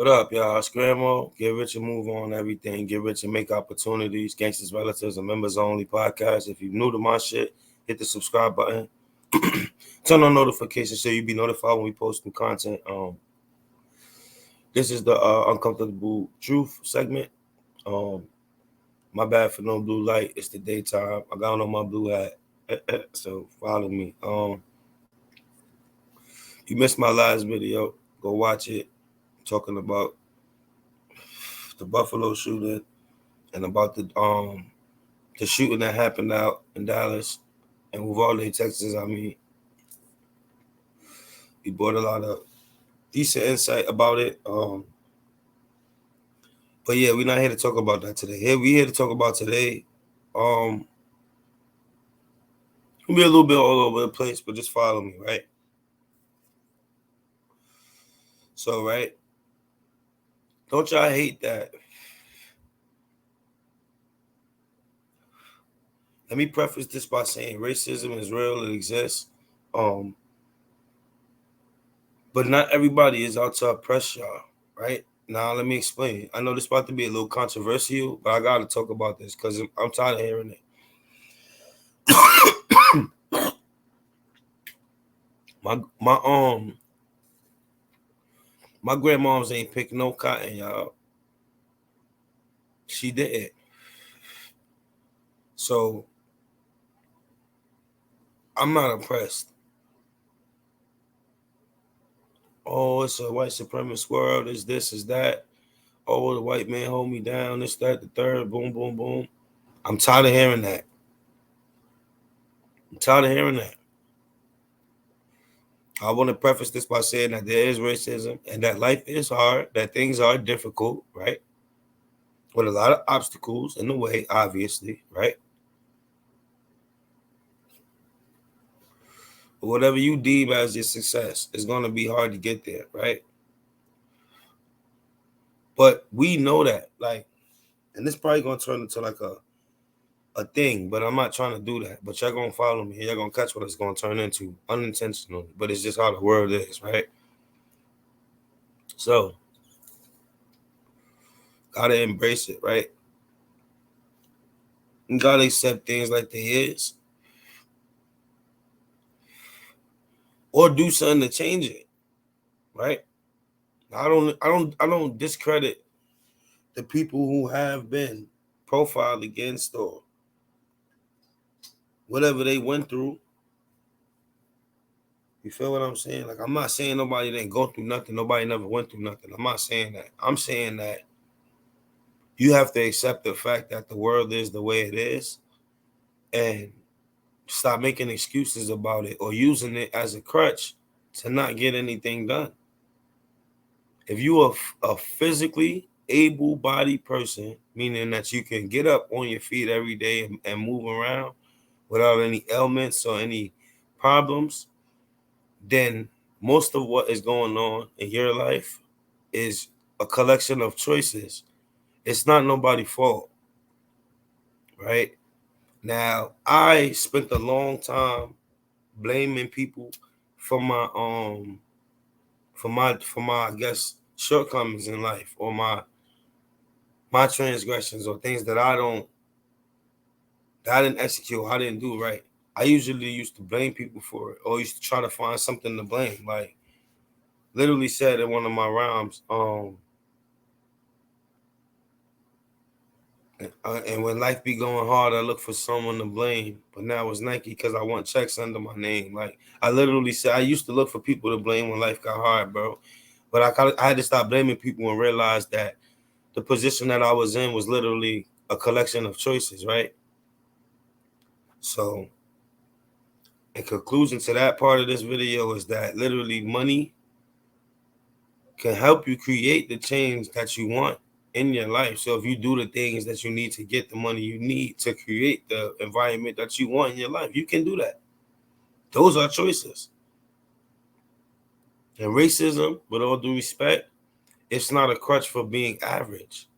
What up, y'all? It's GRAMO. Get rich and move on everything. Get rich and make opportunities. Gangsters, relatives, and members only podcast. If you're new to my shit, hit the subscribe button. Turn on notifications so you be notified when we post new content. This is the uncomfortable truth segment. My bad for no blue light. It's the daytime. I got on my blue hat, so follow me. You missed my last video. Go watch it. Talking about the Buffalo shooting and about the shooting that happened out in Dallas and Uvalde, Texas. I mean, we brought a lot of decent insight about it. But yeah, we're not here to talk about that today. We're here to talk about today. We'll be a little bit all over the place, but just follow me, right? So, right, don't y'all hate that? Let me preface this by saying racism is real, it exists. But not everybody is out to oppress y'all, right? Now, let me explain. I know this is about to be a little controversial, but I got to talk about this because I'm tired of hearing it. My grandmoms ain't picking no cotton, y'all. She did. So I'm not oppressed. Oh, it's a white supremacist world. Is this, is that. Oh, the white man hold me down. This, that, the third. Boom, boom, boom. I'm tired of hearing that. I want to preface this by saying that there is racism and that life is hard, that things are difficult, right? With a lot of obstacles in the way, obviously, right? But whatever you deem as your success, it's going to be hard to get there, right? But we know that, like, and this probably going to turn into like a thing, but I'm not trying to do that. But y'all going to follow me. Y'all going to catch what it's going to turn into unintentionally. But it's just how the world is, right? So, got to embrace it, right? You got to accept things like they is. Or do something to change it, right? I don't discredit the people who have been profiled against or whatever they went through. You feel what I'm saying? Like, I'm not saying nobody didn't go through nothing. Nobody never went through nothing. I'm not saying that. I'm saying that you have to accept the fact that the world is the way it is and stop making excuses about it or using it as a crutch to not get anything done. If you are a physically able-bodied person, meaning that you can get up on your feet every day and move around without any ailments or any problems, then most of what is going on in your life is a collection of choices. It's not nobody's fault, right? Now, I spent a long time blaming people for my I guess shortcomings in life or my transgressions or things that I didn't execute, I didn't do right. I usually used to blame people for it or used to try to find something to blame. Like, literally said in one of my rhymes, and when life be going hard, I look for someone to blame. But now it's Nike because I want checks under my name. Like, I literally said I used to look for people to blame when life got hard, bro. But I had to stop blaming people and realize that the position that I was in was literally a collection of choices, right? So, in conclusion to that part of this video is that literally money can help you create the change that you want in your life. So if you do the things that you need to get the money you need to create the environment that you want in your life, you can do that. Those are choices. And racism, with all due respect, it's not a crutch for being average.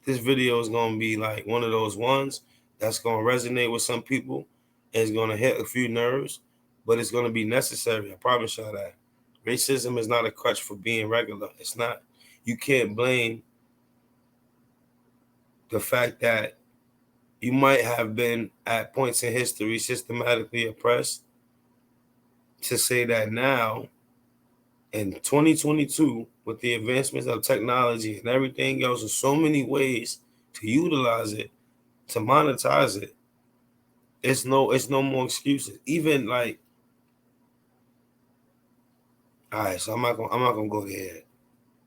This video is going to be like one of those ones that's going to resonate with some people. And it's going to hit a few nerves, but it's going to be necessary. I promise y'all that. Racism is not a crutch for being regular. It's not. You can't blame the fact that you might have been at points in history systematically oppressed to say that now in 2022, with the advancements of technology and everything else, there's so many ways to utilize it, to monetize it. It's no more excuses. Even like, all right, so I'm not gonna go there.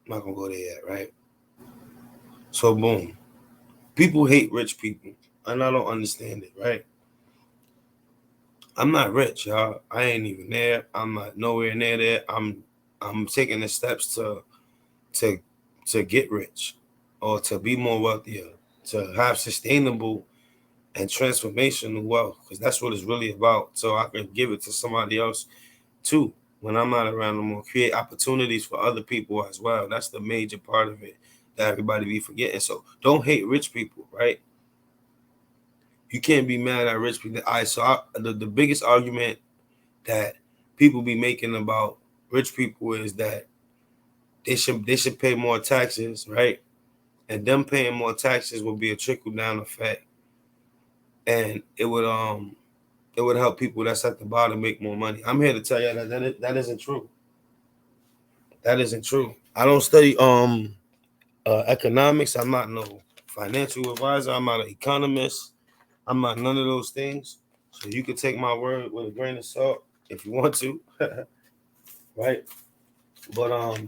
I'm not gonna go there yet, right? So boom. People hate rich people, and I don't understand it, right? I'm not rich, y'all. I ain't even there. I'm not nowhere near there. I'm taking the steps to to get rich or to be more wealthier, to have sustainable and transformational wealth, because that's what it's really about. So I can give it to somebody else too when I'm not around no more. Create opportunities for other people as well. That's the major part of it that everybody be forgetting. So don't hate rich people, right? You can't be mad at rich people. The biggest argument that people be making about rich people is that they should pay more taxes, right? And them paying more taxes will be a trickle down effect, and it would help people that's at the bottom make more money. I'm here to tell you that isn't true. That isn't true. I don't study economics. I'm not no financial advisor. I'm not an economist. I'm not none of those things. So you can take my word with a grain of salt if you want to, right? But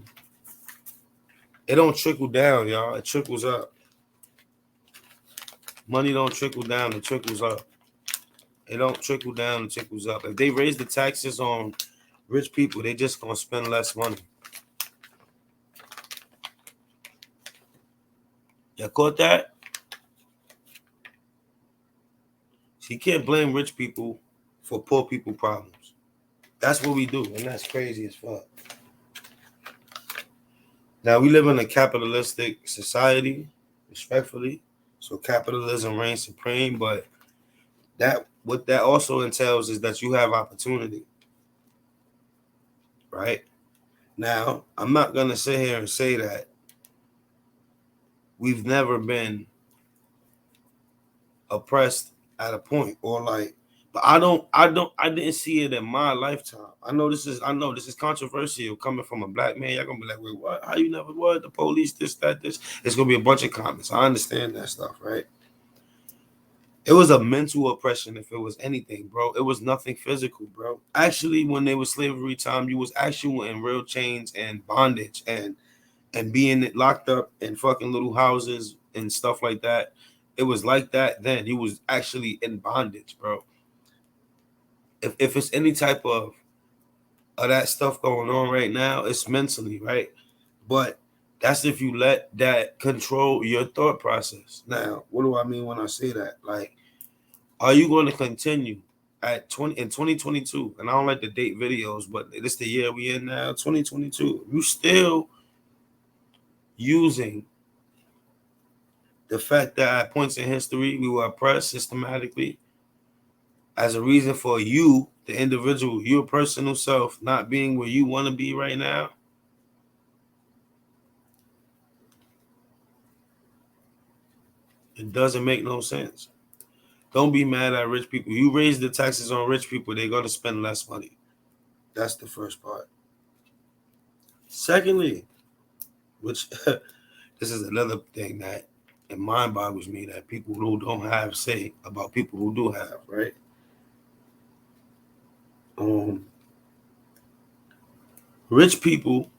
it don't trickle down, y'all. It trickles up. Money don't trickle down. It trickles up. It don't trickle down. It trickles up. If they raise the taxes on rich people, they just gonna spend less money. You caught that? So you can't blame rich people for poor people problems. That's what we do, and that's crazy as fuck. Now we live in a capitalistic society, respectfully. So capitalism reigns supreme, but what that also entails is that you have opportunity, right? Now, I'm not gonna sit here and say that we've never been oppressed at a point or like, but I didn't see it in my lifetime. I know this is controversial coming from a black man. Y'all gonna be like, wait, what? How you never what? The police, this, that, this. It's gonna be a bunch of comments. I understand that stuff, right? It was a mental oppression if it was anything, bro. It was nothing physical, bro. Actually, when they was slavery time, you was actually in real chains and bondage and being locked up in fucking little houses and stuff like that. It was like that then. You was actually in bondage, bro. If it's any type of that stuff going on right now, it's mentally, right? But that's if you let that control your thought process. Now, what do I mean when I say that? Like, are you going to continue at 2022? And I don't like to date videos, but this the year we in now, 2022. You still using the fact that at points in history we were oppressed systematically as a reason for you, the individual, your personal self, not being where you want to be right now. It doesn't make no sense. Don't be mad at rich people. You raise the taxes on rich people, they're going to spend less money. That's the first part. Secondly, which this is another thing that it mind boggles me that people who don't have say about people who do have, right? Rich people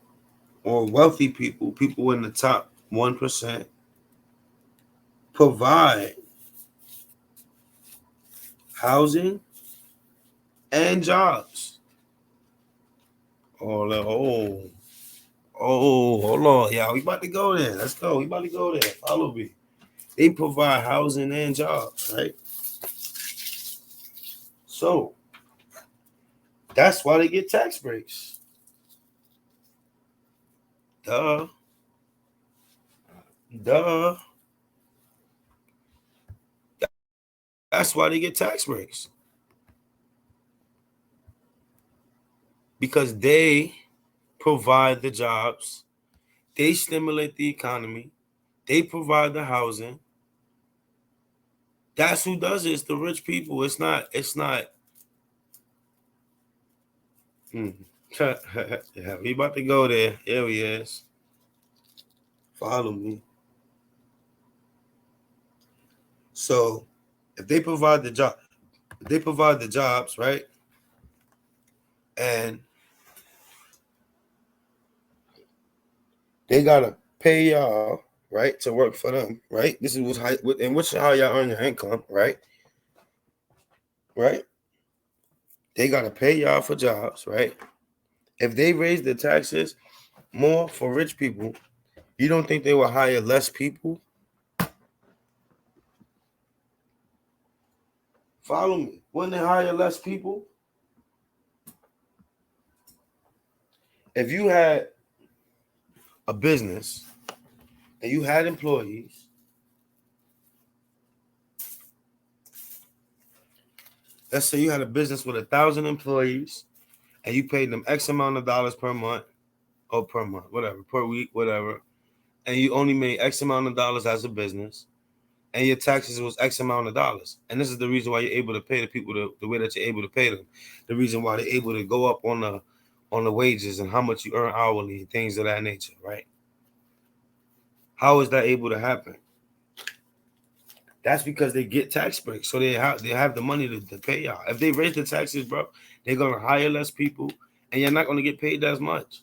or wealthy people, people in the top 1%, provide housing and jobs. Hold on, y'all. We about to go there. Let's go. We about to go there. Follow me. They provide housing and jobs, right? So that's why they get tax breaks. Duh. That's why they get tax breaks. Because they provide the jobs. They stimulate the economy. They provide the housing. That's who does it. It's the rich people. It's not. Yeah, we about to go there. Here he is. Follow me. So if they provide the jobs, right? And they gotta pay y'all, right, to work for them, right? This is how y'all earn your income, right? Right? They gotta pay y'all for jobs, right? If they raise the taxes more for rich people, you don't think they will hire less people? Follow me. Wouldn't they hire less people? If you had a business and you had employees, let's say you had a business with 1,000 employees and you paid them X amount of dollars per month or per month, whatever, per week, whatever, and you only made X amount of dollars as a business, and your taxes was X amount of dollars. And this is the reason why you're able to pay the people the way that you're able to pay them. The reason why they're able to go up on the wages and how much you earn hourly and things of that nature, right? How is that able to happen? That's because they get tax breaks, so they have the money to pay y'all. If they raise the taxes, bro, they're gonna hire less people, and you're not gonna get paid as much.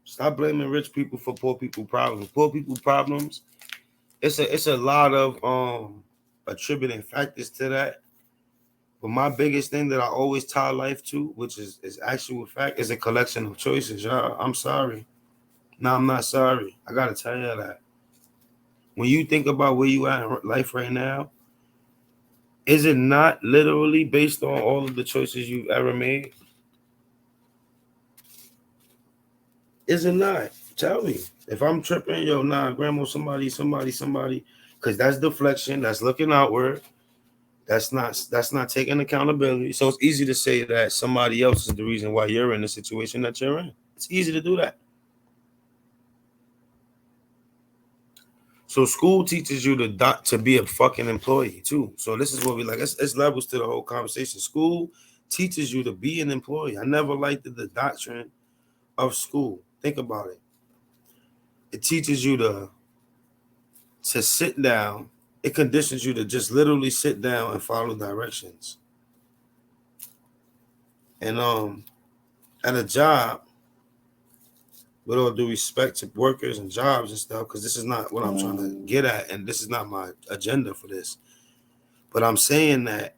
Stop blaming rich people for poor people problems. Poor people problems. It's a lot of attributing factors to that. But my biggest thing that I always tie life to, which is actual fact, is a collection of choices, y'all. I'm sorry. No, I'm not sorry. I gotta tell you that. When you think about where you at in life right now, is it not literally based on all of the choices you've ever made? Is it not? Tell me. If I'm tripping, yo, nah, grandma, somebody, because that's deflection, that's looking outward. That's not taking accountability. So it's easy to say that somebody else is the reason why you're in the situation that you're in. It's easy to do that. So school teaches you to be a fucking employee too. So this is what we like. It's levels to the whole conversation. School teaches you to be an employee. I never liked the doctrine of school. Think about it. It teaches you to sit down. It conditions you to just literally sit down and follow directions. And at a job, with all due respect to workers and jobs and stuff, because this is not what I'm trying to get at, and this is not my agenda for this. But I'm saying that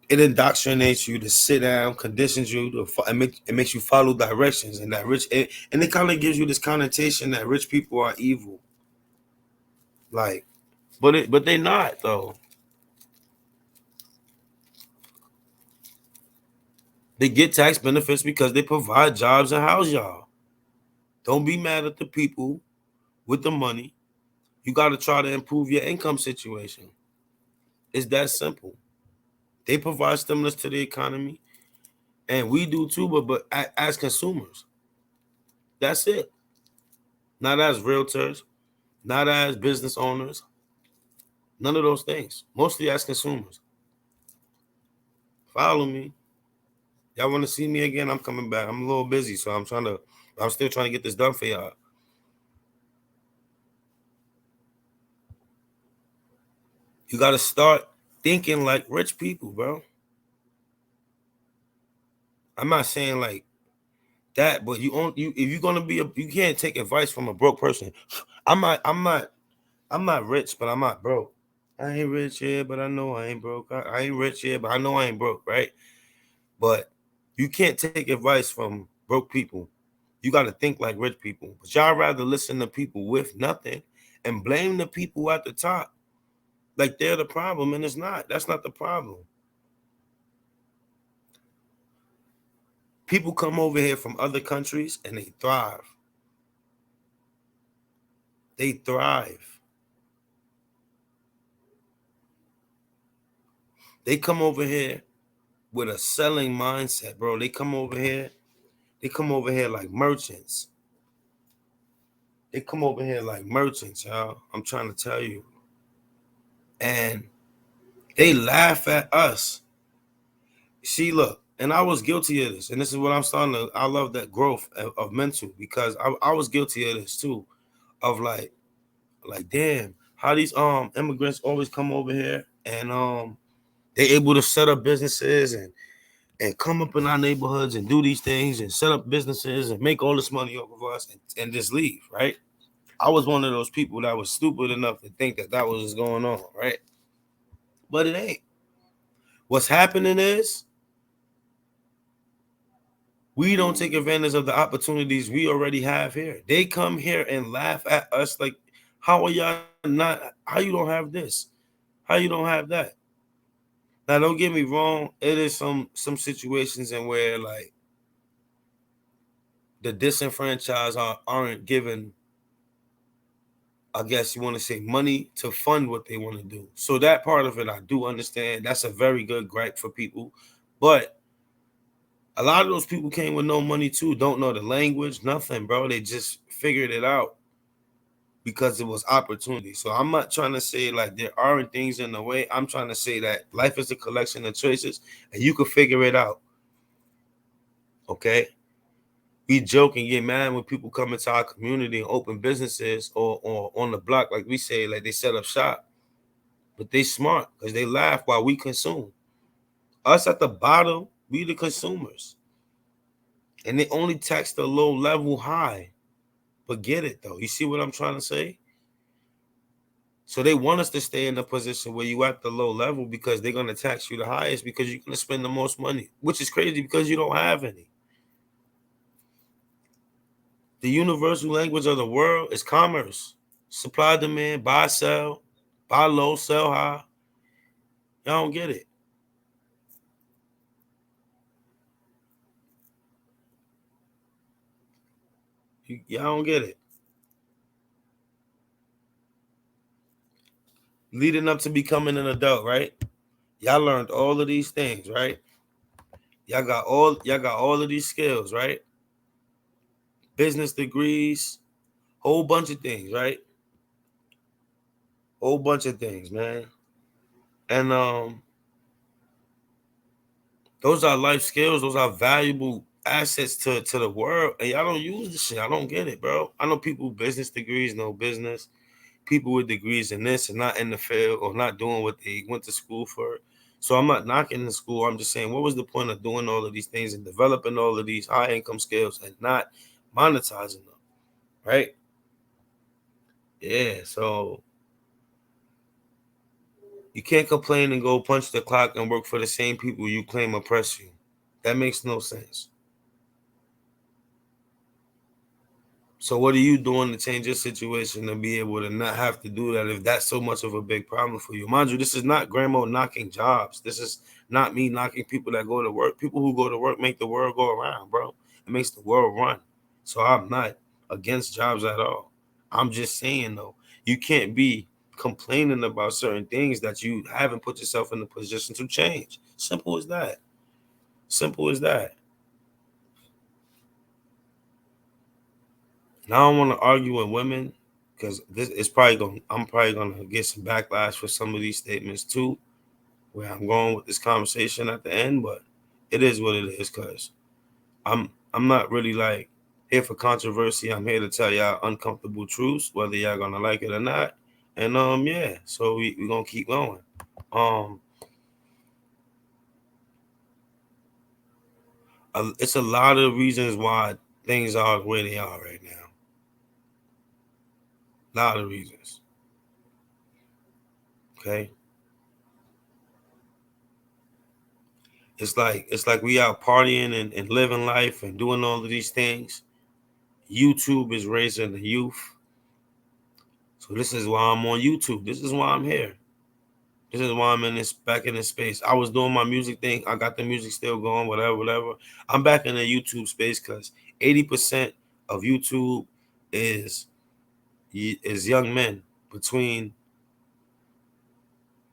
it indoctrinates you to sit down, conditions you to, it makes you follow directions, and that and it kind of gives you this connotation that rich people are evil. Like, but they not though. They get tax benefits because they provide jobs and house y'all. Don't be mad at the people with the money. You got to try to improve your income situation. It's that simple. They provide stimulus to the economy, and we do too. But as consumers, that's it. Not as realtors, not as business owners, none of those things. Mostly as consumers. Follow me. Y'all want to see me again? I'm coming back. I'm a little busy, so I'm still trying to get this done for y'all. You got to start thinking like rich people, bro. I'm not saying like that, but if you're gonna you can't take advice from a broke person. I'm not rich, but I'm not broke. I ain't rich here, but I know I ain't broke. I ain't rich here, but I know I ain't broke, right? But you can't take advice from broke people. You got to think like rich people. But y'all rather listen to people with nothing and blame the people at the top like they're the problem, and it's not. That's not the problem. People come over here from other countries and they thrive. They thrive. They come over here with a selling mindset, bro. They come over here. They come over here like merchants. They come over here like merchants, y'all. I'm trying to tell you. And they laugh at us. See, look, and I was guilty of this. And this is what I'm starting to, I love that growth of mental, because I was guilty of this too. Of like, damn, how these immigrants always come over here and they able to set up businesses and come up in our neighborhoods and do these things and set up businesses and make all this money off of us and just leave, right? I was one of those people that was stupid enough to think that was what's going on, right? But it ain't. What's happening is we don't take advantage of the opportunities we already have here. They come here and laugh at us like, how are y'all not, how you don't have this? How you don't have that? Now, don't get me wrong. It is some situations in where like the disenfranchised aren't given, I guess you want to say, money to fund what they want to do. So that part of it, I do understand. That's a very good gripe for people. But a lot of those people came with no money too, don't know the language, nothing, bro. They just figured it out because it was opportunity. So I'm not trying to say like there aren't things in the way. I'm trying to say that life is a collection of choices and you can figure it out. Okay? We joke and get mad when people come into our community and open businesses or on the block, like we say, like they set up shop. But they smart because they laugh while we consume. Us at the bottom, we the consumers. And they only tax the low level high. But get it though. You see what I'm trying to say? So they want us to stay in the position where you at the low level because they're going to tax you the highest because you're going to spend the most money, which is crazy because you don't have any. The universal language of the world is commerce. Supply, demand, buy, sell, buy low, sell high. Y'all don't get it. Y'all don't get it. Leading up to becoming an adult, right? Y'all learned all of these things, right? Y'all got all of these skills, right? Business degrees, whole bunch of things, right? Whole bunch of things, man. And those are life skills. Those are valuable assets to the world. And y'all don't use this shit. I don't get it, bro. I know people with business degrees, no business. People with degrees in this and not in the field or not doing what they went to school for. So I'm not knocking the school. I'm just saying, what was the point of doing all of these things and developing all of these high income skills and not monetizing them, right? Yeah. So you can't complain and go punch the clock and work for the same people you claim oppress you. That makes no sense. So what are you doing to change your situation to be able to not have to do that if that's so much of a big problem for you? Mind you, this is not grandma knocking jobs. This is not me knocking people that go to work. People who go to work make the world go around, bro. It makes the world run. So I'm not against jobs at all. I'm just saying, though, you can't be complaining about certain things that you haven't put yourself in the position to change. Simple as that. Simple as that. And I don't want to argue with women because this is probably going. I'm probably going to get some backlash for some of these statements too. Where I'm going with this conversation at the end, but it is what it is. Because I'm not really like here for controversy. I'm here to tell y'all uncomfortable truths, whether y'all gonna like it or not. And yeah. So we gonna keep going. Um, it's a lot of reasons why things are the way they are right now. A lot of reasons. Okay. It's like we out partying and living life and doing all of these things. YouTube is raising the youth. So this is why I'm on YouTube. This is why I'm here. This is why I'm in this back in this space. I was doing my music thing. I got the music still going, whatever, whatever. I'm back in the YouTube space because 80% of YouTube is young men between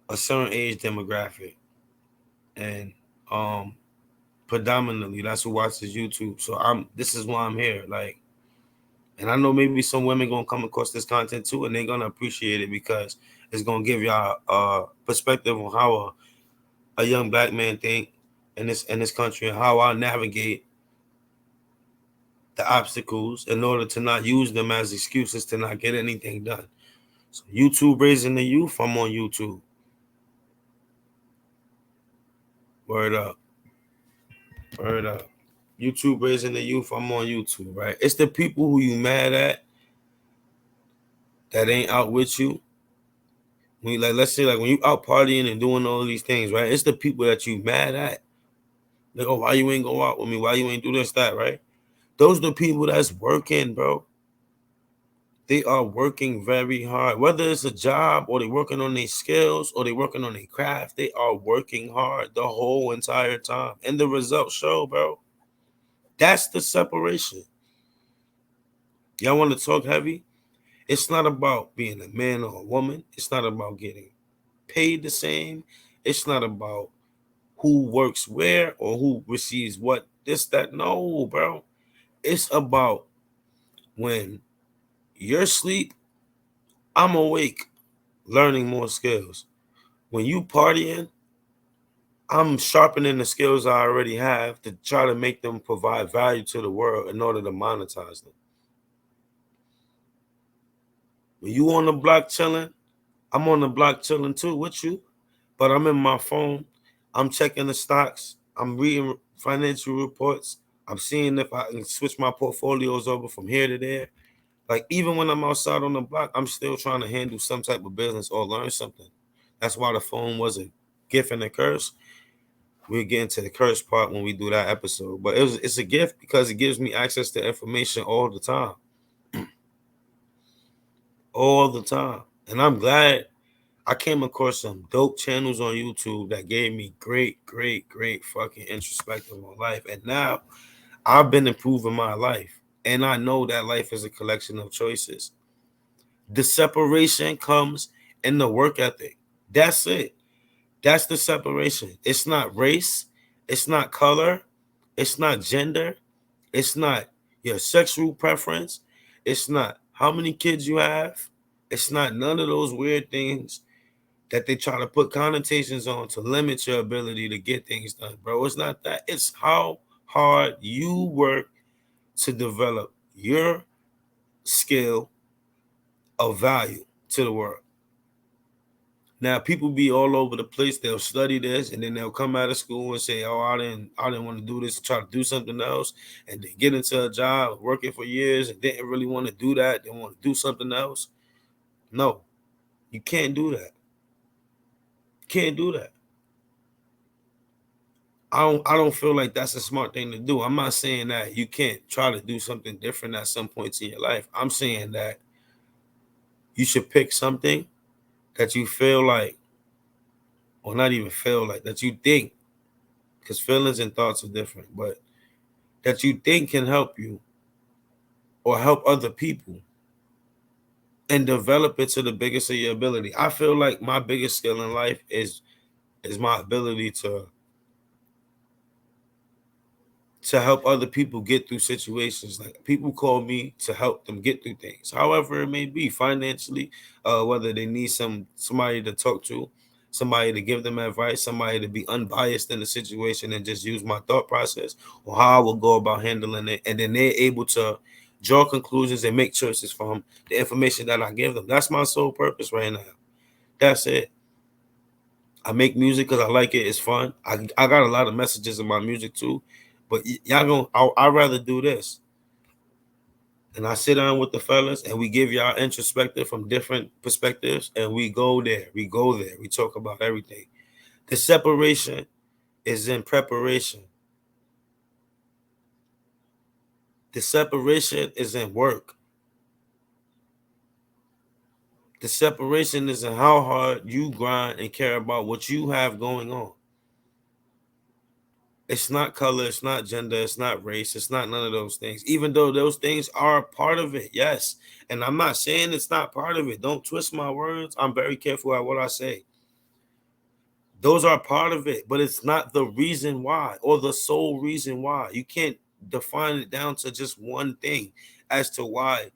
a certain age demographic. and predominantly that's who watches YouTube. So this is why I'm here. Like, and I know maybe some women gonna come across this content too, and they're gonna appreciate it because it's gonna give y'all a perspective on how a young black man think in this country and how I navigate the obstacles in order to not use them as excuses to not get anything done. So YouTube raising the youth, I'm on YouTube. Word up. Word up. YouTube raising the youth, I'm on YouTube, right? It's the people who you mad at that ain't out with you. When you, like, let's say, like, when you out partying and doing all these things, right? It's the people that you mad at. Like, oh, why you ain't go out with me? Why you ain't do this, that, right? Those are the people that's working, bro. They are working very hard. Whether it's a job or they're working on their skills or they're working on their craft, they are working hard the whole entire time. And the results show, bro. That's the separation. Y'all want to talk heavy? It's not about being a man or a woman. It's not about getting paid the same. It's not about who works where or who receives what. This, that. No, bro. It's about when you're asleep, I'm awake, learning more skills. When you partying, I'm sharpening the skills I already have to try to make them provide value to the world in order to monetize them. When you on the block chilling, I'm on the block chilling too with you, but I'm in my phone. I'm checking the stocks. I'm reading financial reports. I'm seeing if I can switch my portfolios over from here to there. Like, even when I'm outside on the block, I'm still trying to handle some type of business or learn something. That's why the phone was a gift and a curse. We'll get into the curse part when we do that episode. But it's a gift because it gives me access to information all the time. All the time. And I'm glad I came across some dope channels on YouTube that gave me great fucking introspective on life. And now I've been improving my life. And I know that life is a collection of choices. The separation comes in the work ethic. That's it. That's the separation. It's not race. It's not color. It's not gender. It's not your sexual preference. It's not how many kids you have. It's not none of those weird things that they try to put connotations on to limit your ability to get things done, bro. It's not that. It's how hard you work to develop your skill of value to the world. Now, people be all over the place. They'll study this and then they'll come out of school and say, "Oh, I didn't want to do this," and try to do something else. And they get into a job working for years and didn't really want to do that. They want to do something else. No, you can't do that. Can't do that. I don't feel like that's a smart thing to do. I'm not saying that you can't try to do something different at some points in your life. I'm saying that you should pick something that you feel like, or not even feel like, that you think, because feelings and thoughts are different, but that you think can help you or help other people and develop it to the biggest of your ability. I feel like my biggest skill in life is my ability to help other people get through situations. Like, people call me to help them get through things, however it may be, financially, whether they need somebody to talk to, somebody to give them advice, somebody to be unbiased in the situation and just use my thought process or how I will go about handling it. And then they're able to draw conclusions and make choices from the information that I give them. That's my sole purpose right now. That's it. I make music because I like it. It's fun. I got a lot of messages in my music too. But y'all I'd rather do this. And I sit down with the fellas and we give y'all introspective from different perspectives. And we go there. We go there. We talk about everything. The separation is in preparation. The separation is in work. The separation is in how hard you grind and care about what you have going on. It's not color, it's not gender, it's not race, it's not none of those things, even though those things are part of it, yes. And I'm not saying it's not part of it. Don't twist my words. I'm very careful at what I say. Those are part of it, but it's not the reason why or the sole reason why. You can't define it down to just one thing as to why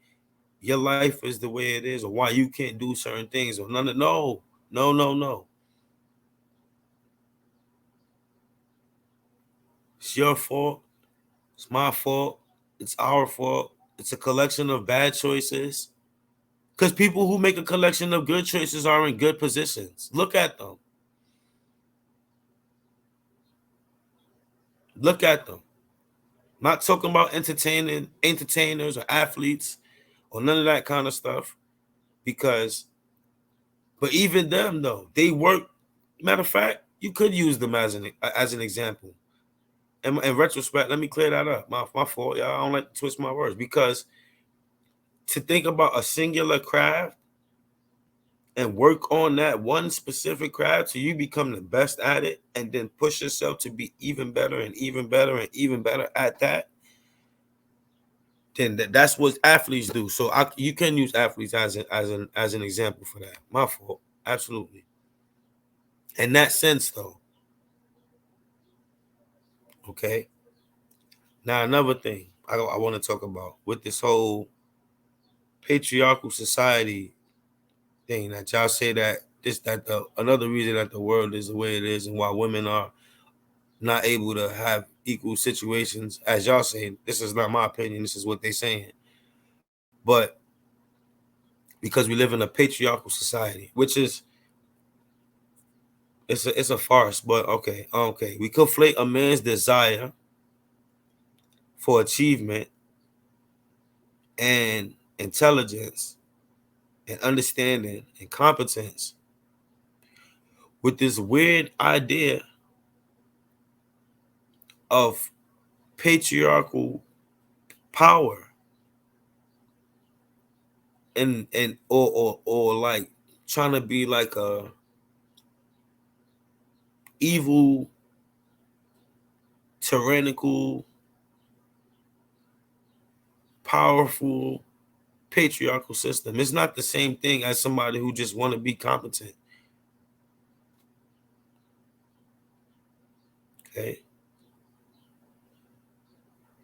your life is the way it is or why you can't do certain things or none of no. It's your fault. It's my fault. It's our fault. It's a collection of bad choices. Because people who make a collection of good choices are in good positions. Look at them. Look at them. Not talking about entertainers or athletes or none of that kind of stuff. But even them though, they work. Matter of fact, you could use them as an example. In retrospect, let me clear that up. My fault, y'all. I don't like to twist my words because to think about a singular craft and work on that one specific craft so you become the best at it and then push yourself to be even better and even better and even better at that, then that's what athletes do. So you can use athletes as an example for that. My fault. Absolutely. In that sense, though. Okay. Now, another thing I want to talk about with this whole patriarchal society thing that y'all say that another reason that the world is the way it is and why women are not able to have equal situations, as y'all say, this is not my opinion, this is what they're saying. But because we live in a patriarchal society, which is it's a farce, but okay. We conflate a man's desire for achievement and intelligence and understanding and competence with this weird idea of patriarchal power and or like trying to be like a evil, tyrannical, powerful patriarchal system. It's not the same thing as somebody who just want to be competent. Okay.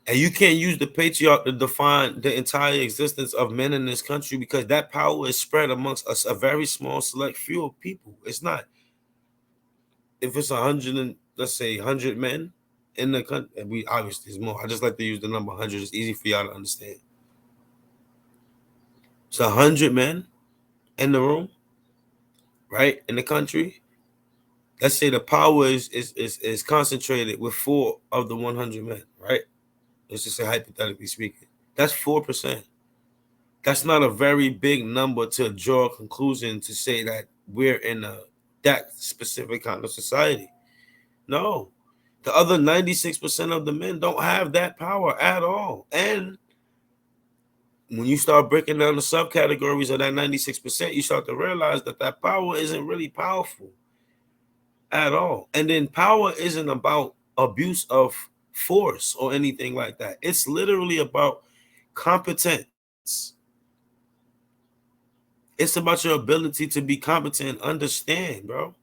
And you can't use the patriarch to define the entire existence of men in this country because that power is spread amongst us, a very small select few of people. It's not. If it's 100 and let's say 100 men in the country, and we obviously is more. I just like to use the number 100. It's easy for y'all to understand. It's 100 men in the room, right? In the country. Let's say the power is concentrated with 4 of the 100 men, right? Let's just say hypothetically speaking. That's 4%. That's not a very big number to draw a conclusion to say that we're in that specific kind of society. No. The other 96% of the men don't have that power at all. And when you start breaking down the subcategories of that 96%, you start to realize that that power isn't really powerful at all. And then power isn't about abuse of force or anything like that. It's literally about competence. It's about your ability to be competent and understand, bro.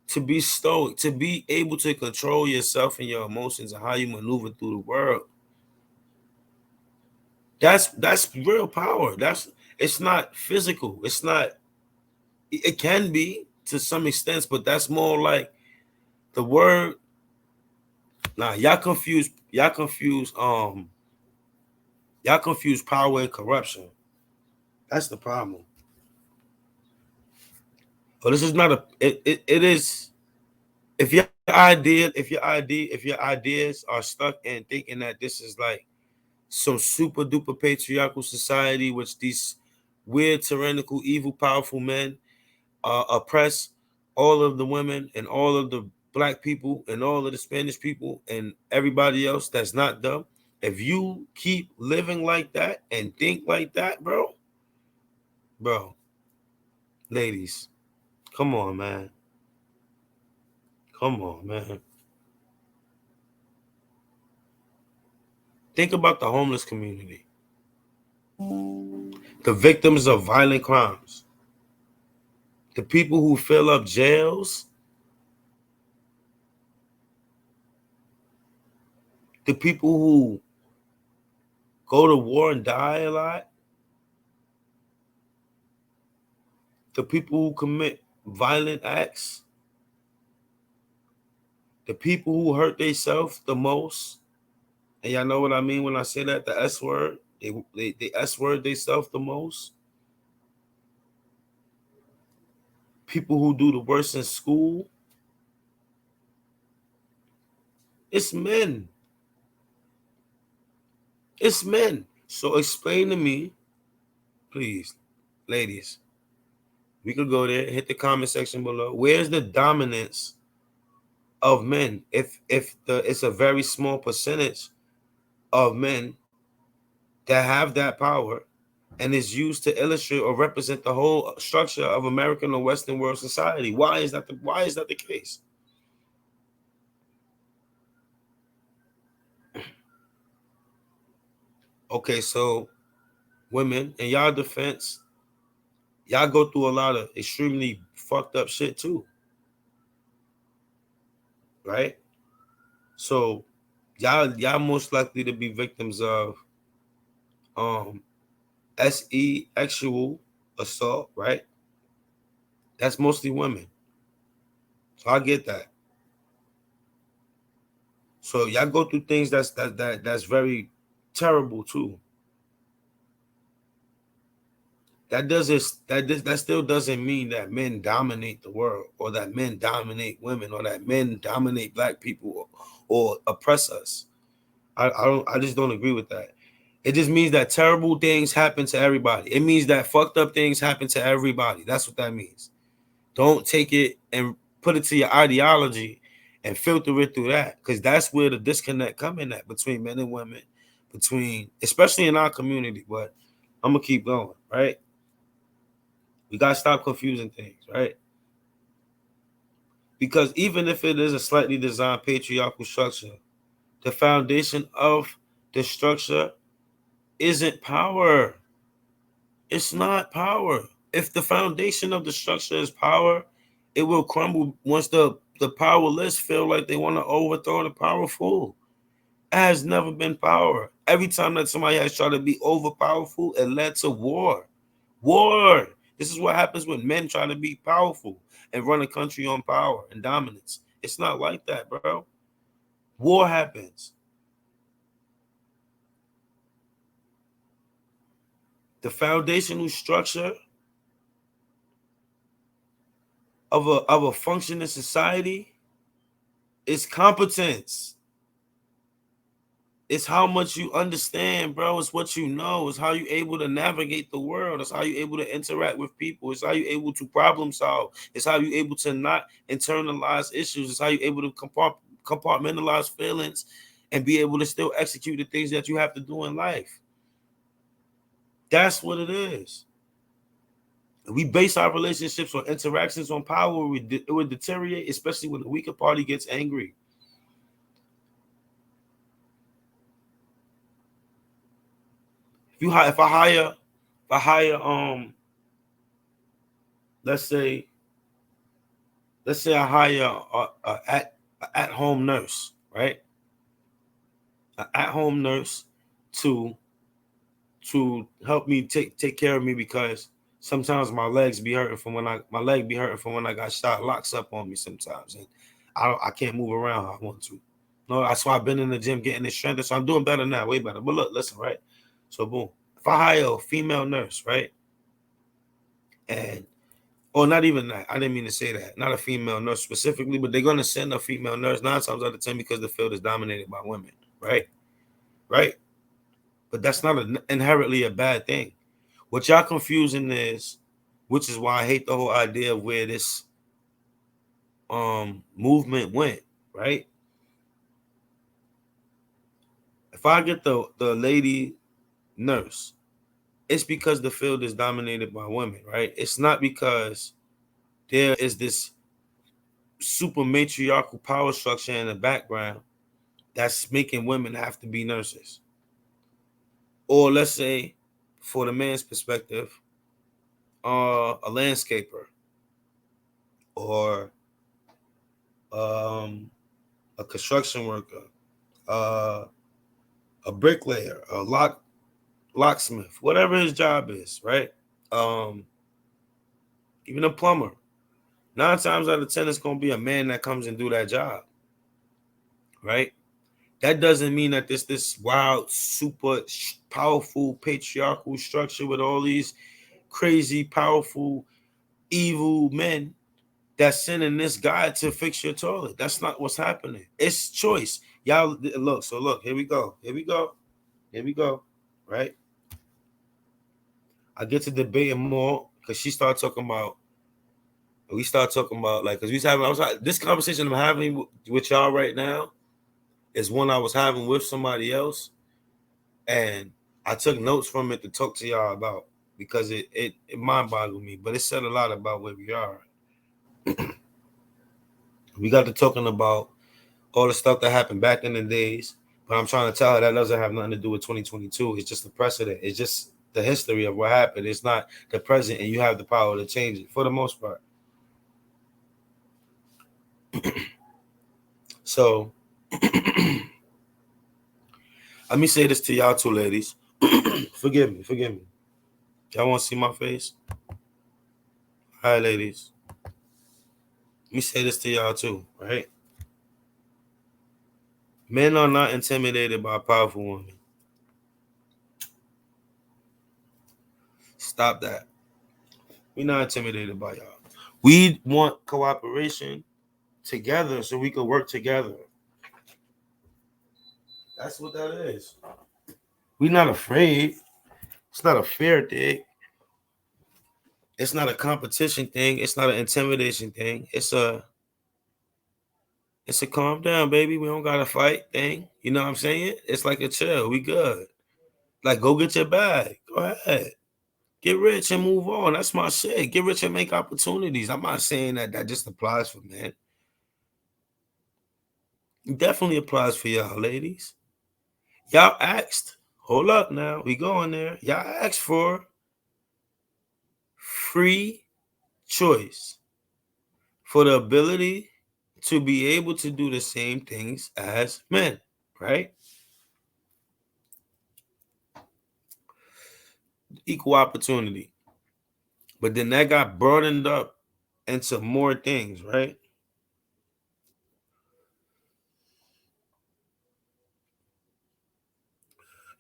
To be stoic, to be able to control yourself and your emotions and how you maneuver through the world. That's real power. It's not physical. It's not. It can be to some extent, but that's more like the word. Nah, y'all confuse power and corruption. That's the problem. But this is not a. It is. If your ideas are stuck in thinking that this is like some super duper patriarchal society, which these weird, tyrannical, evil, powerful men oppress all of the women and all of the black people and all of the Spanish people and everybody else that's not them. If you keep living like that and think like that, bro, ladies, come on, man. Come on, man. Think about the homeless community, the victims of violent crimes, the people who fill up jails The people who go to war and die a lot, the people who commit violent acts, the people who hurt themselves the most, and y'all know what I mean when I say that, the S word, they S word themselves the most. People who do the worst in school, it's men. It's men. So explain to me, please, ladies. We could go there, hit the comment section below. Where's the dominance of men? If it's a very small percentage of men that have that power and is used to illustrate or represent the whole structure of American or Western world society. Why is that the case? Okay, so women, in y'all defense, y'all go through a lot of extremely fucked up shit too, right? So y'all most likely to be victims of um sexual assault, right? That's mostly women. So I get that. So y'all go through things that's very terrible too. That still doesn't mean that men dominate the world, or that men dominate women, or that men dominate black people, or oppress us. I just don't agree with that. It just means that terrible things happen to everybody. It means that fucked up things happen to everybody. That's what that means. Don't take it and put it to your ideology and filter it through that, because that's where the disconnect come in at between men and women, between especially in our community. But I'm gonna keep going, right? We gotta stop confusing things, right? Because even if it is a slightly designed patriarchal structure, the foundation of the structure isn't power. It's not power. If the foundation of the structure is power, it will crumble once the powerless feel like they want to overthrow the powerful. It has never been power. Every time that somebody has tried to be overpowerful, it led to war. War. This is what happens when men try to be powerful and run a country on power and dominance. It's not like that, bro. War happens. The foundational structure of a functioning society is competence. It's how much you understand, bro. It's what you know. It's how you able to navigate the world. It's how you able to interact with people. It's how you able to problem solve. It's how you able to not internalize issues. It's how you able to compartmentalize feelings and be able to still execute the things that you have to do in life. That's what it is. We base our relationships or interactions on power. It would deteriorate, especially when the weaker party gets angry. If I hire let's say I hire at home nurse, right? An at home nurse to help me take care of me, because sometimes my leg be hurting from when I got shot. Locks up on me sometimes, and I can't move around how I want to. No, that's why I've been in the gym getting this strength. So I'm doing better now, way better. But look, listen, right? So boom, if I hire a female nurse, right, and or not even that. I didn't mean to say that. Not a female nurse specifically, but they're going to send a female nurse 9 times out of 10 because the field is dominated by women, right? Right. But that's not inherently a bad thing. What y'all confusing is, which is why I hate the whole idea of where this movement went, right? If I get the lady nurse, it's because the field is dominated by women, right? It's not because there is this super matriarchal power structure in the background that's making women have to be nurses. Or let's say, for the man's perspective, a landscaper, or a construction worker, a bricklayer, a locksmith, whatever his job is, right? Um, Even a plumber. 9 times out of 10, it's gonna be a man that comes and do that job, right? That doesn't mean that this wild, super powerful patriarchal structure with all these crazy, powerful, evil men that's sending this guy to fix your toilet. That's not what's happening. It's choice. Y'all look. So look, here we go. Here we go. Here we go. Right? I get to debating more because she started talking about. We start talking about like because we was having. This conversation I'm having with y'all right now is one I was having with somebody else, and I took notes from it to talk to y'all about because it mind boggled me, but it said a lot about where we are. We got to talking about all the stuff that happened back in the days, but I'm trying to tell her that doesn't have nothing to do with 2022. It's just the precedent. It's just the history of what happened. It's not the present, and you have the power to change it for the most part. So let me say this to y'all two ladies. Forgive me. Y'all want to see my face? Hi, ladies. Let me say this to y'all too, right? Men are not intimidated by powerful women. Stop that. We're not intimidated by y'all. We want cooperation together so we can work together. That's what that is. We're not afraid. It's not a fear thing. It's not a competition thing. It's not an intimidation thing. It's a calm down, baby. We don't gotta fight thing. You know what I'm saying? It's like a chill. We good. Like go get your bag. Go ahead. Get rich and move on. That's my shit. Get rich and make opportunities. I'm not saying that just applies for men. It definitely applies for y'all, ladies. Y'all asked. Hold up now. We going there. Y'all asked for free choice for the ability to be able to do the same things as men, right? Equal opportunity. But then that got broadened up into more things, right?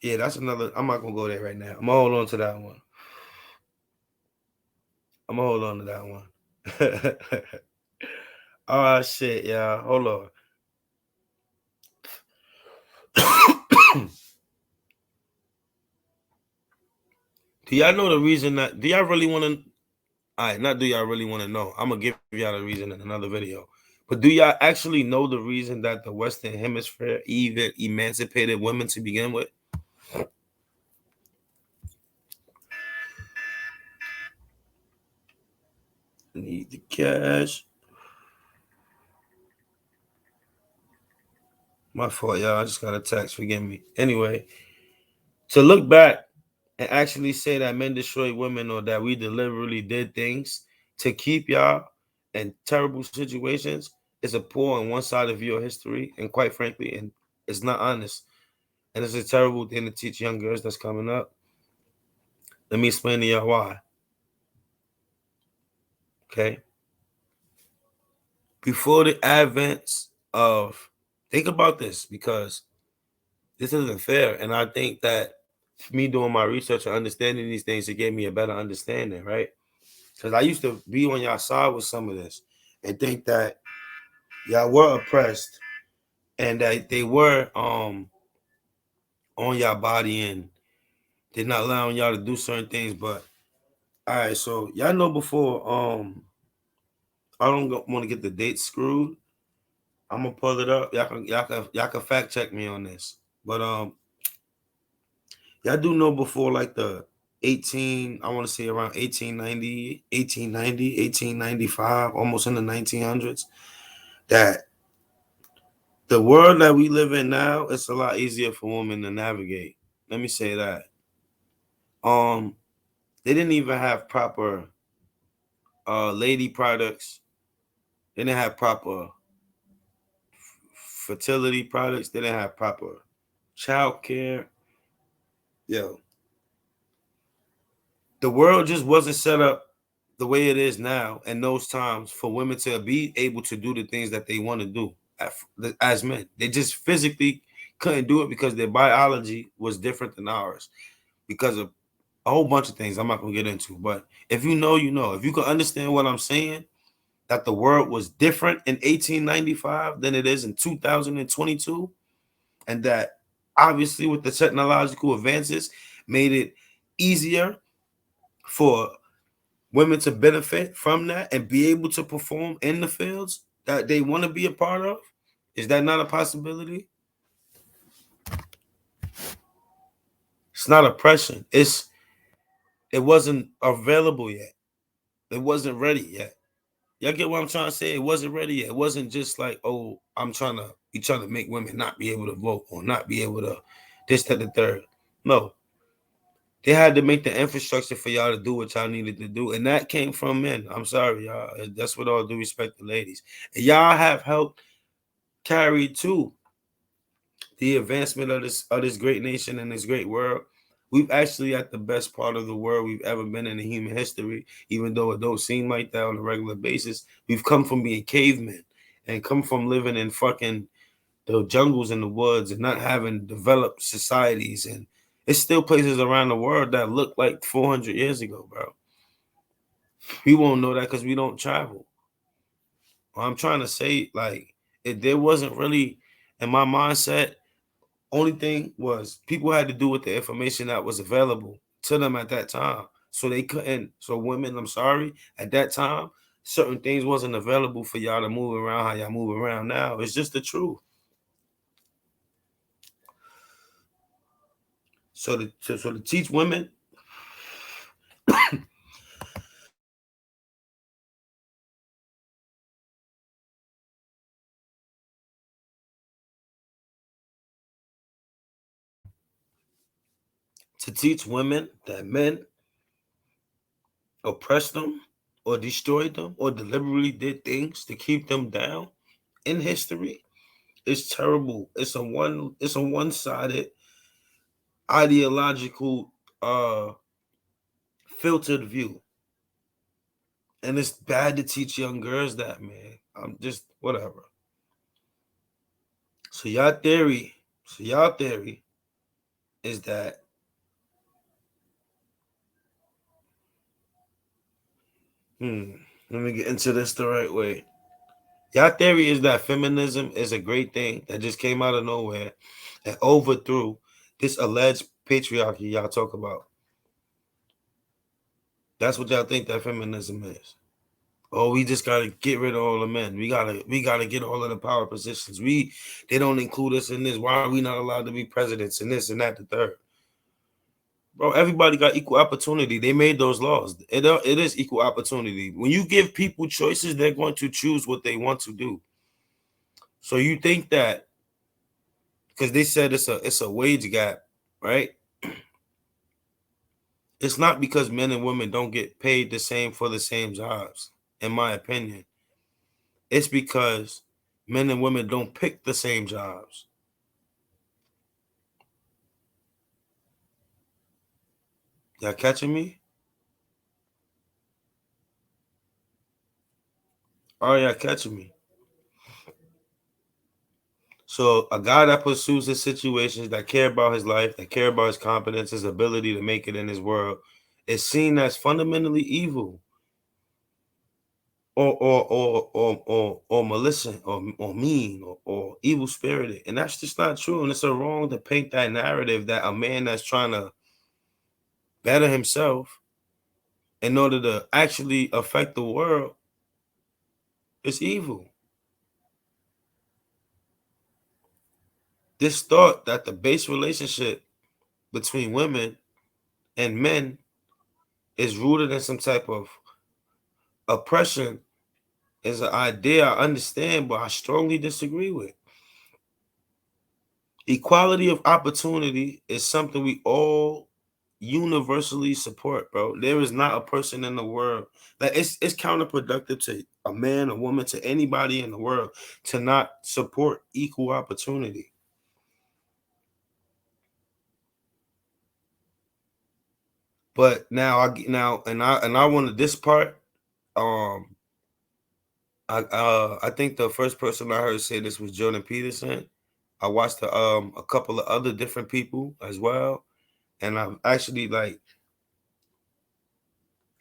Yeah, that's another. I'm not gonna go there right now. I'm gonna hold on to that one. I'm gonna hold on to that one. Oh shit, y'all. Hold on. Do y'all know the reason that? Do y'all really want to? All right, not do y'all really want to know. I'm gonna give y'all the reason in another video. But do y'all actually know the reason that the Western Hemisphere even emancipated women to begin with? Need the cash. My fault, y'all. I just got a text. Forgive me. Anyway, to look back and actually say that men destroyed women or that we deliberately did things to keep y'all in terrible situations is a poor and one-sided view of history, and quite frankly, and it's not honest. And it's a terrible thing to teach young girls that's coming up. Let me explain to y'all why. Okay. Before the advent of, think about this because this isn't fair. And I think that me doing my research and understanding these things, it gave me a better understanding, right? Because I used to be on y'all side with some of this and think that y'all were oppressed and that they were on y'all body and they're not allowing y'all to do certain things. But all right, so y'all know before I don't want to get the dates screwed. I'm gonna pull it up. Y'all can fact check me on this. But y'all do know before like the 18, I want to say around 1890, 1890, 1895, almost in the 1900s, that the world that we live in now, it's a lot easier for women to navigate. Let me say that. Um, they didn't even have proper lady products. They didn't have proper fertility products. They didn't have proper child care. Yo, the world just wasn't set up the way it is now in those times for women to be able to do the things that they want to do as men. They just physically couldn't do it because their biology was different than ours because of a whole bunch of things I'm not going to get into. But if you know, you know. If you can understand what I'm saying, that the world was different in 1895 than it is in 2022, and that obviously with the technological advances made it easier for women to benefit from that and be able to perform in the fields that they want to be a part of? Is that not a possibility? It's not oppression. It wasn't available yet. It wasn't ready yet. Y'all get what I'm trying to say? It wasn't ready yet. It wasn't just like, oh, you trying to make women not be able to vote or not be able to this, that, the third. No. They had to make the infrastructure for y'all to do what y'all needed to do. And that came from men. I'm sorry, y'all. That's with all due respect to ladies. And y'all have helped carry too the advancement of this great nation and this great world. We've actually at the best part of the world we've ever been in human history, even though it don't seem like that on a regular basis. We've come from being cavemen and come from living in fucking the jungles and the woods and not having developed societies. And it's still places around the world that look like 400 years ago, bro. We won't know that because we don't travel. What I'm trying to say, like, there wasn't really in my mindset. Only thing was people had to do with the information that was available to them at that time. So they couldn't. So women, I'm sorry, at that time, certain things wasn't available for y'all to move around how y'all move around now. It's just the truth. So to teach women that men oppressed them or destroyed them or deliberately did things to keep them down in history, it's terrible. It's a one-sided ideological filtered view. And it's bad to teach young girls that, man. I'm just whatever. So y'all theory is that let me get into this the right way. Y'all theory is that feminism is a great thing that just came out of nowhere and overthrew this alleged patriarchy y'all talk about. That's what y'all think that feminism is. Oh, we just gotta get rid of all the men. We gotta get all of the power positions. They don't include us in this. Why are we not allowed to be presidents and this and that the third? Bro, everybody got equal opportunity. They made those laws. It is equal opportunity. When you give people choices, they're going to choose what they want to do. So you think that because they said it's a wage gap, right? It's not because men and women don't get paid the same for the same jobs, in my opinion. It's because men and women don't pick the same jobs. Y'all catching me? Are y'all catching me? So a guy that pursues his situations, that care about his life, that care about his competence, his ability to make it in his world, is seen as fundamentally evil or malicious or mean or evil spirited. And that's just not true. And it's a wrong to paint that narrative that a man that's trying to better himself in order to actually affect the world is evil. This thought that the base relationship between women and men is rooted in some type of oppression is an idea I understand, but I strongly disagree with. Equality of opportunity is something we all universally support, bro. There is not a person in the world that it's counterproductive to a man, a woman, to anybody in the world to not support equal opportunity. But now, and I wanted this part. Um, I think the first person I heard say this was Jordan Peterson. I watched a couple of other different people as well, and I've actually like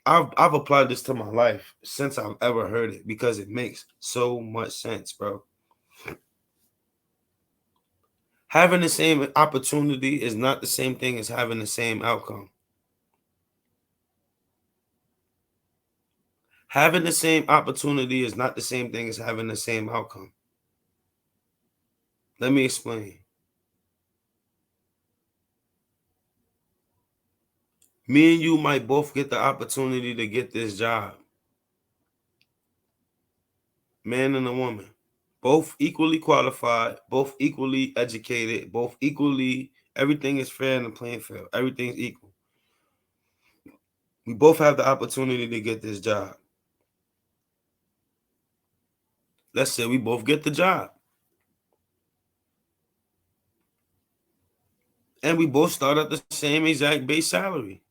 I've applied this to my life since I've ever heard it because it makes so much sense, bro. Having the same opportunity is not the same thing as having the same outcome. Having the same opportunity is not the same thing as having the same outcome. Let me explain. Me and you might both get the opportunity to get this job, man and a woman, both equally qualified, both equally educated, both equally, everything is fair in the playing field. Everything's equal. We both have the opportunity to get this job. Let's say we both get the job. And we both start at the same exact base salary.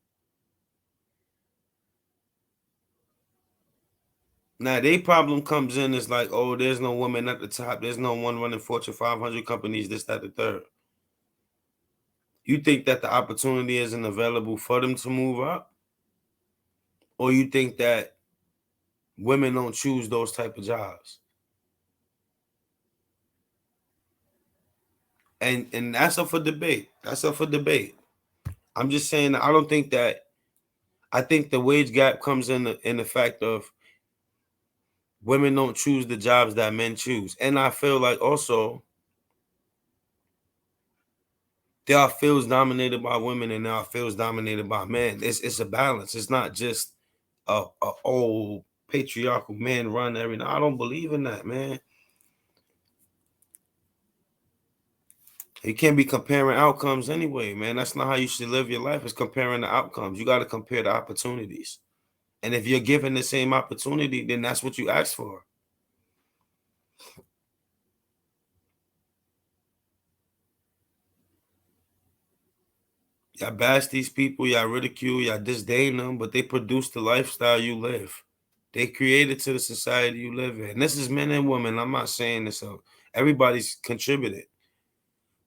Now, their problem comes in is like, oh, there's no woman at the top. There's no one running Fortune 500 companies, this, that, the third. You think that the opportunity isn't available for them to move up? Or you think that women don't choose those type of jobs? And that's up for debate. That's up for debate. I'm just saying that I don't think that I think the wage gap comes in the fact of women don't choose the jobs that men choose. And I feel like also there are fields dominated by women and there are fields dominated by men. It's a balance. It's not just a old patriarchal man run everything. I don't believe in that, man. You can't be comparing outcomes anyway, man. That's not how you should live your life. It's comparing the outcomes. You got to compare the opportunities. And if you're given the same opportunity, then that's what you asked for. Y'all bash these people, y'all ridicule, y'all disdain them, but they produce the lifestyle you live. They created to the society you live in. This is men and women. I'm not saying this. Everybody's contributed,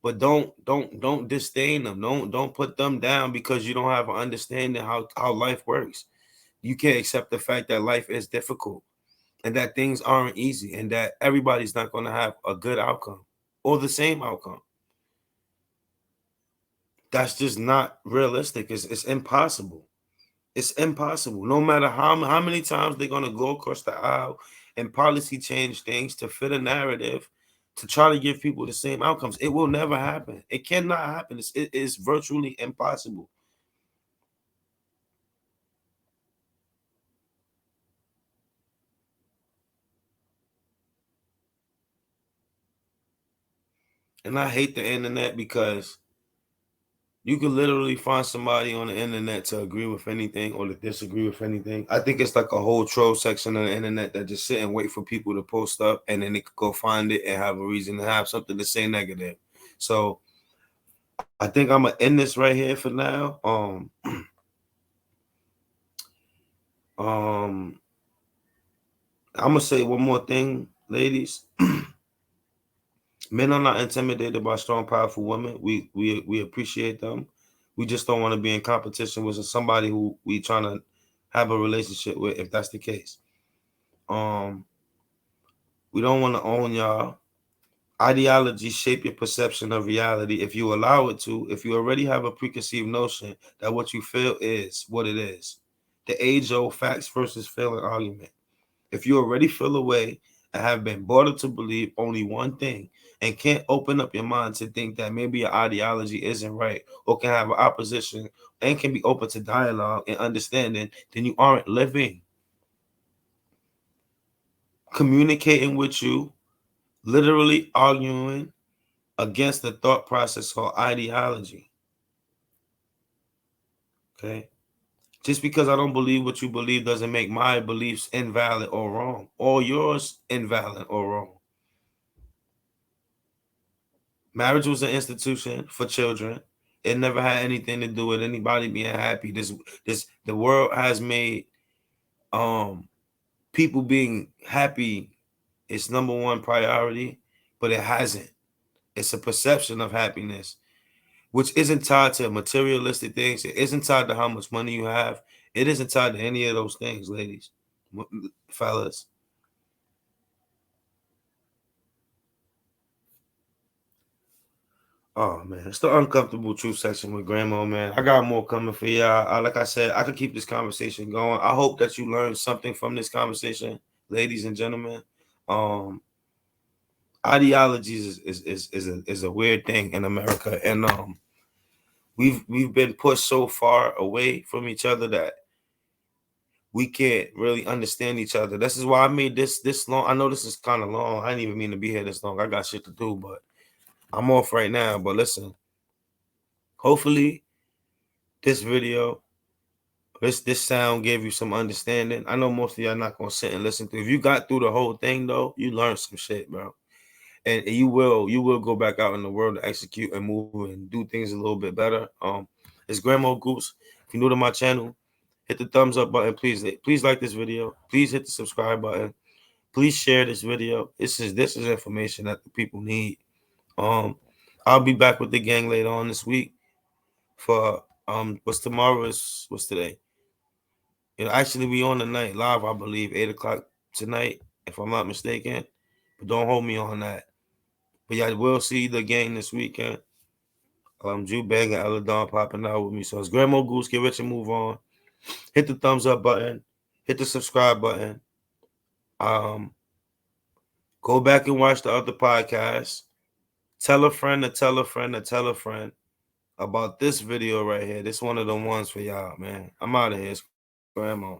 but don't disdain them. Don't put them down because you don't have an understanding how life works. You can't accept the fact that life is difficult and that things aren't easy and that everybody's not going to have a good outcome or the same outcome. That's just not realistic. It's impossible. It's impossible. No matter how many times they're gonna go across the aisle and policy change things to fit a narrative to try to give people the same outcomes, it will never happen. It cannot happen. It is virtually impossible. And I hate the internet because you can literally find somebody on the internet to agree with anything or to disagree with anything. I think it's like a whole troll section of the internet that just sit and wait for people to post up and then they could go find it and have a reason to have something to say negative. So I think I'm gonna end this right here for now. Um, I'm gonna say one more thing, ladies. Men are not intimidated by strong, powerful women. We appreciate them. We just don't want to be in competition with somebody who we trying to have a relationship with. If that's the case, um, we don't want to own y'all. Ideology shape your perception of reality if you allow it to. If you already have a preconceived notion that what you feel is what it is, the age-old facts versus feeling argument. If you already feel a way and have been brought up to believe only one thing and can't open up your mind to think that maybe your ideology isn't right or can have an opposition and can be open to dialogue and understanding, then you aren't living. Communicating with you, literally arguing against the thought process or ideology. Okay. Just because I don't believe what you believe doesn't make my beliefs invalid or wrong, or yours invalid or wrong. Marriage was an institution for children. It never had anything to do with anybody being happy. The world has made people being happy its number one priority, but it hasn't. It's a perception of happiness, which isn't tied to materialistic things. It isn't tied to how much money you have. It isn't tied to any of those things, ladies, fellas. Oh man, it's the uncomfortable truth section with Grandma, man. I got more coming for y'all. Like I said, I could keep this conversation going. I hope that you learned something from this conversation, ladies and gentlemen. Um, Ideologies is a weird thing in America, and we've been pushed so far away from each other that we can't really understand each other. This is why I made this long. I know this is kind of long. I didn't even mean to be here this long. I got shit to do, but I'm off right now. But listen, hopefully this video, this sound gave you some understanding. I know most of y'all not gonna sit and listen to. If you got through the whole thing though, you learned some shit, bro. And you will go back out in the world to execute and move and do things a little bit better. It's Grandma Goose. If you're new to my channel, hit the thumbs up button. Please like this video. Please hit the subscribe button. Please share this video. This is information that the people need. Um, I'll be back with the gang later on this week for what's tomorrow is what's today. Actually we on tonight live, I believe 8 o'clock tonight, if I'm not mistaken. But don't hold me on that. But yeah, we'll see the gang this weekend. Drew Bang and Ella Dawn popping out with me. So it's Grandma Goose. Get rich and move on. Hit the thumbs up button. Hit the subscribe button. Um, Go back and watch the other podcasts. Tell a friend to tell a friend to tell a friend about this video right here. This one of the ones for y'all, man. I'm out of here. It's Grandma.